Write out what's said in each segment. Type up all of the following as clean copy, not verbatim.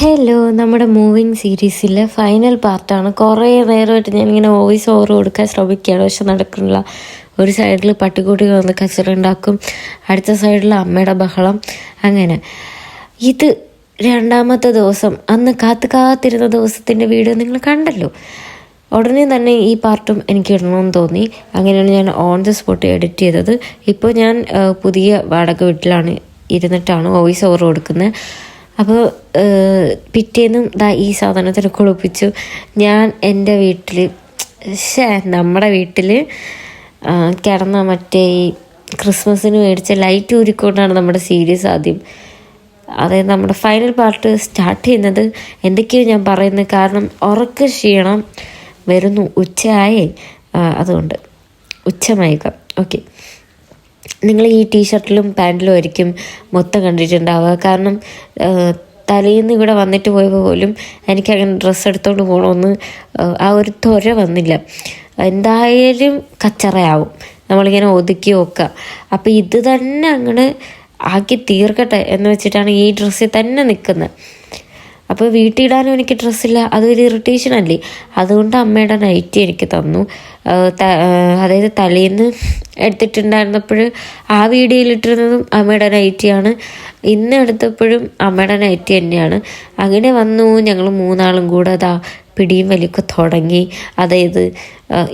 Hello, നമ്മുടെ moving സീരീസിലെ final പാർട്ടാണ്. കുറേ നേരമായിട്ട് ഞാനിങ്ങനെ വോയിസ് ഓവർ കൊടുക്കാൻ ശ്രമിക്കുകയാണ്, പക്ഷെ നടക്കുന്നില്ല. ഒരു സൈഡിൽ പട്ടിക്കുട്ടി വന്ന് കച്ചറുണ്ടാക്കും, അടുത്ത സൈഡിൽ അമ്മയുടെ ബഹളം. അങ്ങനെ ഇത് രണ്ടാമത്തെ ദിവസം, അന്ന് കാത്തിരുന്ന ദിവസത്തിൻ്റെ വീഡിയോ നിങ്ങൾ കണ്ടല്ലോ. ഉടനെ തന്നെ ഈ പാർട്ടും എനിക്ക് ഇടണമെന്ന് തോന്നി. അങ്ങനെയാണ് ഞാൻ ഓൺ ദ സ്പോട്ട് എഡിറ്റ് ചെയ്തത്. ഇപ്പോൾ ഞാൻ പുതിയ വാടക വീട്ടിലാണ് ഇരുന്നിട്ടാണ് വോയിസ് ഓവർ കൊടുക്കുന്നത്. അപ്പോൾ പിറ്റേന്നും ഈ സാധനത്തിന് കുളിപ്പിച്ചു. ഞാൻ എൻ്റെ വീട്ടിൽ നമ്മുടെ വീട്ടിൽ കിടന്ന മറ്റേ ഈ ക്രിസ്മസിന് മേടിച്ച ലൈറ്റ് ഊരിക്കൊണ്ടാണ് നമ്മുടെ സീരീസ് ആദ്യം, അതായത് നമ്മുടെ ഫൈനൽ പാർട്ട് സ്റ്റാർട്ട് ചെയ്യുന്നത്. എന്തൊക്കെയോ ഞാൻ പറയുന്നത്, കാരണം ഉറക്ക ക്ഷീണം വരുന്നു, ഉച്ചയായേ, അതുകൊണ്ട് ഉച്ചമയക്കം. ഓക്കെ, നിങ്ങൾ ഈ ടീഷർട്ടിലും പാൻറ്റിലും ആയിരിക്കും മൊത്തം കണ്ടിട്ടുണ്ടാവുക. കാരണം തലേന്ന് ഇവിടെ വന്നിട്ട് പോയപ്പോൾ പോലും എനിക്കങ്ങനെ ഡ്രസ്സ് എടുത്തുകൊണ്ട് പോകണമെന്ന് ആ ഒരു ത്വര വന്നില്ല. എന്തായാലും കച്ചറയാവും നമ്മളിങ്ങനെ ഒതുക്കി വെക്കുക. അപ്പോൾ ഇത് തന്നെ അങ്ങോട്ട് ആക്കി തീർക്കട്ടെ എന്ന് വെച്ചിട്ടാണ് ഈ ഡ്രസ്സിൽ തന്നെ നിൽക്കുന്നത്. അപ്പോൾ വീട്ടിലിടാനും എനിക്ക് ഡ്രസ്സില്ല, അതൊരു ഇറിറ്റേഷൻ അല്ലേ. അതുകൊണ്ട് അമ്മയുടെ നൈറ്റി എനിക്ക് തന്നു. അതായത് തലേന്ന് എടുത്തിട്ടുണ്ടായിരുന്നപ്പോൾ ആ വീഡിയോയിലിട്ടിരുന്നതും അമ്മയുടെ നൈറ്റിയാണ്, ഇന്ന് എടുത്തപ്പോഴും അമ്മയുടെ നൈറ്റി തന്നെയാണ്. അങ്ങനെ വന്നു ഞങ്ങൾ മൂന്നാളും കൂടെ പിടിയും വലിയൊക്കെ തുടങ്ങി. അതായത്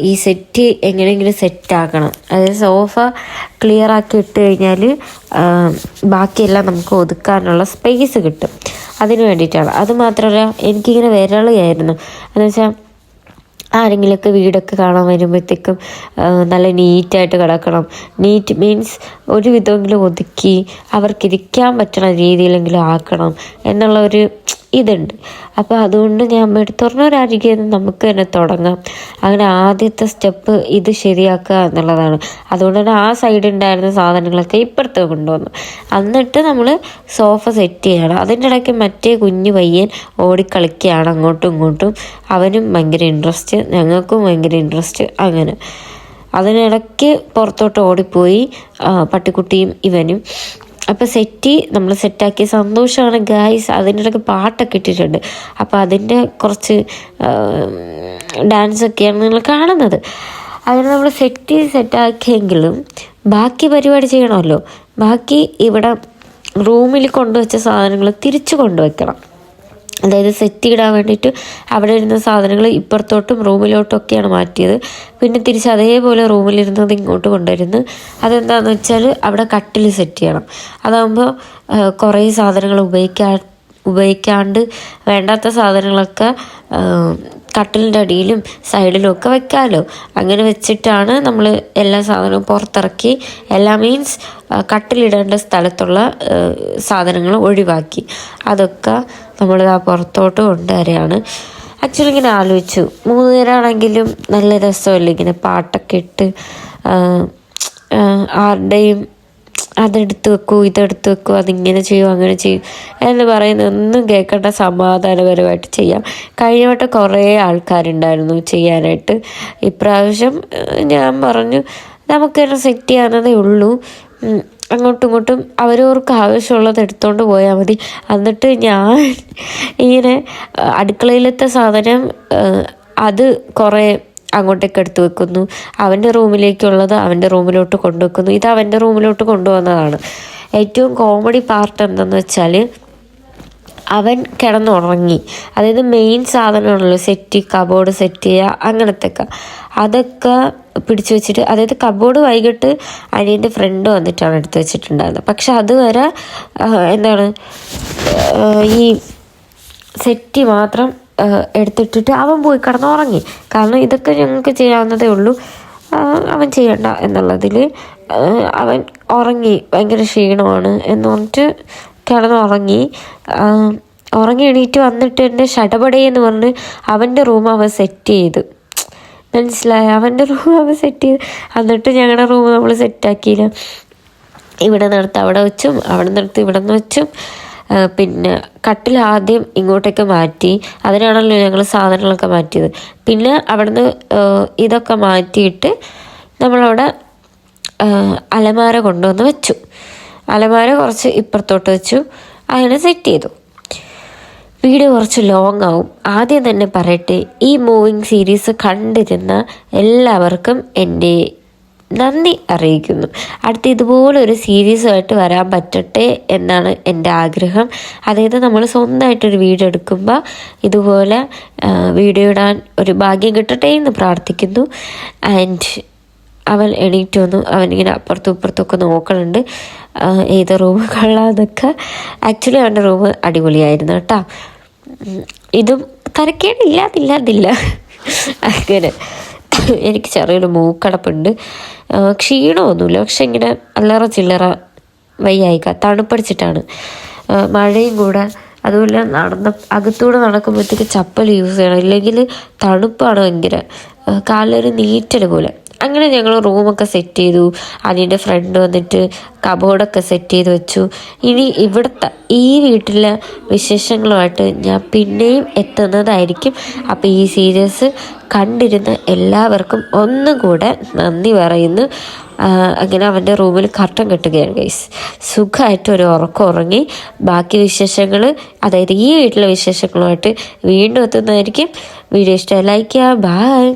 ഈ സെറ്റ് എങ്ങനെയെങ്കിലും സെറ്റാക്കണം. അതായത് സോഫ ക്ലിയർ ആക്കി ഇട്ട് കഴിഞ്ഞാൽ ബാക്കിയെല്ലാം നമുക്ക് ഒതുക്കാനുള്ള സ്പേസ് കിട്ടും. അതിന് വേണ്ടിയിട്ടാണ്. അതുമാത്രമല്ല, എനിക്കിങ്ങനെ വിരളിയായിരുന്നു. എന്ന് വെച്ചാൽ ആരെങ്കിലുമൊക്കെ വീടൊക്കെ കാണാൻ വരുമ്പോഴത്തേക്കും നല്ല നീറ്റായിട്ട് കിടക്കണം. നീറ്റ് മീൻസ് ഒരു വിധമെങ്കിലും ഒതുക്കി അവർക്കിരിക്കാൻ പറ്റണ രീതിയിലെങ്കിലും ആക്കണം എന്നുള്ള ഒരു ഇതുണ്ട്. അപ്പോൾ അതുകൊണ്ട് ഞാൻ അമ്മയെടുത്ത് പറഞ്ഞൊരായിരിക്കും നമുക്ക് തന്നെ തുടങ്ങാം. അങ്ങനെ ആദ്യത്തെ സ്റ്റെപ്പ് ഇത് ശരിയാക്കുക എന്നുള്ളതാണ്. അതുകൊണ്ട് തന്നെ ആ സൈഡുണ്ടായിരുന്ന സാധനങ്ങളൊക്കെ ഇപ്പുറത്ത് കൊണ്ടുവന്നു. എന്നിട്ട് നമ്മൾ സോഫ സെറ്റ് ചെയ്യണം. അതിൻ്റെ ഇടയ്ക്ക് മറ്റേ കുഞ്ഞു പയ്യൻ ഓടിക്കളിക്കുകയാണ് അങ്ങോട്ടും ഇങ്ങോട്ടും. അവനും ഭയങ്കര ഇൻട്രസ്റ്റ്, ഞങ്ങൾക്കും ഭയങ്കര ഇൻട്രസ്റ്റ്. അങ്ങനെ അതിനിടയ്ക്ക് പുറത്തോട്ട് ഓടിപ്പോയി പട്ടിക്കുട്ടിയും ഇവനും. അപ്പോൾ നമ്മൾ സെറ്റാക്കിയ സന്തോഷമാണ് ഗായ്സ്. അതിൻ്റെ ഇടയ്ക്ക് പാട്ടൊക്കെ ഇട്ടിട്ടുണ്ട്. അപ്പോൾ അതിൻ്റെ കുറച്ച് ഡാൻസൊക്കെയാണ് നിങ്ങൾ കാണുന്നത്. അങ്ങനെ നമ്മൾ സെറ്റാക്കിയെങ്കിലും ബാക്കി പരിപാടി ചെയ്യണമല്ലോ. ബാക്കി ഇവിടെ റൂമിൽ കൊണ്ടുവച്ച സാധനങ്ങൾ തിരിച്ചു കൊണ്ടുവയ്ക്കണം. അതായത് സെറ്റ് ഇടാൻ വേണ്ടിയിട്ട് അവിടെ ഇരുന്ന സാധനങ്ങൾ ഇപ്പുറത്തോട്ടും റൂമിലോട്ടും ഒക്കെയാണ് മാറ്റിയത്. പിന്നെ തിരിച്ച് അതേപോലെ റൂമിലിരുന്നത് ഇങ്ങോട്ട് കൊണ്ടുവരുന്നു. അതെന്താണെന്ന് വെച്ചാൽ അവിടെ കട്ടിൽ സെറ്റ് ചെയ്യണം. അതാകുമ്പോൾ കുറേ സാധനങ്ങൾ ഉപയോഗിക്കാണ്ട് വേണ്ടാത്ത സാധനങ്ങളൊക്കെ കട്ടിലിൻ്റെ അടിയിലും സൈഡിലും ഒക്കെ വെക്കാമല്ലോ. അങ്ങനെ വെച്ചിട്ടാണ് നമ്മൾ എല്ലാ സാധനവും പുറത്തിറക്കി. എല്ലാ മീൻസ് കട്ടിലിടേണ്ട സ്ഥലത്തുള്ള സാധനങ്ങൾ ഒഴിവാക്കി അതൊക്കെ നമ്മൾ പുറത്തോട്ട് കൊണ്ടുവരികയാണ്. ആക്ച്വലി ഇങ്ങനെ ആലോചിച്ചു, 3 പേരാണെങ്കിലും നല്ല രസമല്ലേ ഇങ്ങനെ പാട്ടൊക്കെ ഇട്ട് ആരുടെയും അതെടുത്ത് വെക്കൂ ഇതെടുത്ത് വെക്കൂ അതിങ്ങനെ ചെയ്യൂ അങ്ങനെ ചെയ്യൂ എന്ന് പറയുന്നതൊന്നും കേൾക്കേണ്ട, സമാധാനപരമായിട്ട് ചെയ്യാം. കഴിഞ്ഞ വട്ടം കുറേ ആൾക്കാരുണ്ടായിരുന്നു ചെയ്യാനായിട്ട്. ഇപ്രാവശ്യം ഞാൻ പറഞ്ഞു നമുക്ക് തന്നെ സെറ്റ് ചെയ്യാവുന്നതേ ഉള്ളൂ. അങ്ങോട്ടും ഇങ്ങോട്ടും അവരവർക്ക് ആവശ്യമുള്ളത് എടുത്തുകൊണ്ട് പോയാൽ മതി. എന്നിട്ട് ഞാൻ ഇങ്ങനെ അടുക്കളയിലത്തെ സാധനം അത് കുറേ അങ്ങോട്ടേക്ക് എടുത്ത് വെക്കുന്നു, അവൻ്റെ റൂമിലേക്കുള്ളത് അവൻ്റെ റൂമിലോട്ട് കൊണ്ടുവെക്കുന്നു. ഇത് അവൻ്റെ റൂമിലോട്ട് കൊണ്ടുവന്നതാണ്. ഏറ്റവും കോമഡി പാർട്ട് എന്തെന്ന് വെച്ചാൽ അവൻ കിടന്നുറങ്ങി. അതായത് മെയിൻ സാധനമാണല്ലോ കബോർഡ് സെറ്റ് ചെയ്യുക അങ്ങനത്തെയൊക്കെ, അതൊക്കെ പിടിച്ചു വെച്ചിട്ട്, അതായത് കബോർഡ് വൈകിട്ട് അനിയൻ്റെ ഫ്രണ്ട് വന്നിട്ടാണ് എടുത്ത് വെച്ചിട്ടുണ്ടായിരുന്നത്. പക്ഷെ അതുവരെ എന്താണ് ഈ സെറ്റ് മാത്രം എടുത്തിട്ടിട്ട് അവൻ പോയി കിടന്നുറങ്ങി. കാരണം ഇതൊക്കെ ഞങ്ങൾക്ക് ചെയ്യാവുന്നതേ ഉള്ളൂ, അവൻ ചെയ്യണ്ട എന്നുള്ളതിൽ അവൻ ഉറങ്ങി. ഭയങ്കര ക്ഷീണമാണ് എന്ന് പറഞ്ഞിട്ട് കിടന്നുറങ്ങി. എണീറ്റ് വന്നിട്ട് എൻ്റെ ഷടപടയെന്ന് പറഞ്ഞ് അവൻ്റെ റൂം അവൻ സെറ്റ് ചെയ്ത്, മനസ്സിലായ, അവൻ്റെ റൂം അവൻ സെറ്റ് ചെയ്ത്. എന്നിട്ട് ഞങ്ങളുടെ റൂം നമ്മൾ സെറ്റാക്കിയില്ല. ഇവിടെ നിർത്ത് അവിടെ വെച്ചും അവിടെ നിർത്ത് ഇവിടെ നിന്ന് വെച്ചും. പിന്നെ കട്ടിൽ ആദ്യം ഇങ്ങോട്ടേക്ക് മാറ്റി, അതിനാണല്ലോ ഞങ്ങൾ സാധനങ്ങളൊക്കെ മാറ്റിയത്. പിന്നെ അവിടുന്ന് ഇതൊക്കെ മാറ്റിയിട്ട് നമ്മളവിടെ അലമാര കൊണ്ടുവന്ന് വെച്ചു. അലമാര കുറച്ച് ഇപ്പുറത്തോട്ട് വെച്ചു. അങ്ങനെ സെറ്റ് ചെയ്തു. വീഡിയോ കുറച്ച് ലോങ് ആവും. ആദ്യം തന്നെ പറയട്ടെ, ഈ മൂവിങ് സീരീസ് കണ്ടിരുന്ന എല്ലാവർക്കും എൻ്റെ നന്ദി അറിയിക്കുന്നു. അടുത്ത ഇതുപോലൊരു സീരീസുമായിട്ട് വരാൻ പറ്റട്ടെ എന്നാണ് എൻ്റെ ആഗ്രഹം. അതായത് നമ്മൾ സ്വന്തമായിട്ടൊരു വീഡിയോ എടുക്കുമ്പോൾ ഇതുപോലെ വീഡിയോ ഇടാൻ ഒരു ഭാഗ്യം കിട്ടട്ടെ എന്ന് പ്രാർത്ഥിക്കുന്നു. ആൻഡ് അവൻ എണീറ്റ് വന്നു. അവനിങ്ങനെ അപ്പുറത്തും ഇപ്പുറത്തൊക്കെ നോക്കണുണ്ട് ഏത് റൂം കൊള്ളാന്നൊക്കെ. ആക്ച്വലി അവൻ്റെ റൂം അടിപൊളിയായിരുന്നു കേട്ടോ. ഇതും തരക്കേടില്ലാതില്ല അങ്ങനെ. എനിക്ക് ചെറിയൊരു മൂക്കടപ്പുണ്ട്, ക്ഷീണമൊന്നുമില്ല, പക്ഷെ ഇങ്ങനെ അല്ലറ ചില്ലറ വയ്യായിക്ക, തണുപ്പടിച്ചിട്ടാണ്. മഴയും കൂടെ, അതുപോലെ അകത്തൂടെ നടക്കുമ്പോഴത്തേക്ക് ചപ്പൽ യൂസ് ചെയ്യണം, ഇല്ലെങ്കിൽ തണുപ്പാണ് ഭയങ്കര, കാലിലൊരു നീറ്റൽ പോലെ. അങ്ങനെ ഞങ്ങൾ റൂമൊക്കെ സെറ്റ് ചെയ്തു. അനിയൻ്റെ ഫ്രണ്ട് വന്നിട്ട് കബോർഡൊക്കെ സെറ്റ് ചെയ്ത് വെച്ചു. ഇനി ഇവിടുത്തെ ഈ വീട്ടിലെ വിശേഷങ്ങളുമായിട്ട് ഞാൻ പിന്നെയും എത്തുന്നതായിരിക്കും. അപ്പോൾ ഈ സീരീസ് കണ്ടിരുന്ന എല്ലാവർക്കും ഒന്നും കൂടെ നന്ദി പറയുന്നു. അങ്ങനെ അവൻ്റെ റൂമിൽ കർട്ടൻ കെട്ടുകയാണ് ഗൈസ്. സുഖമായിട്ട് ഒരു ഉറക്കം ഉറങ്ങി. ബാക്കി വിശേഷങ്ങൾ, അതായത് ഈ വീട്ടിലെ വിശേഷങ്ങളുമായിട്ട് വീണ്ടും എത്തുന്നതായിരിക്കും. വീഡിയോ ഇഷ്ടമായി ലൈക്ക് ചെയ്യുക. ബൈ.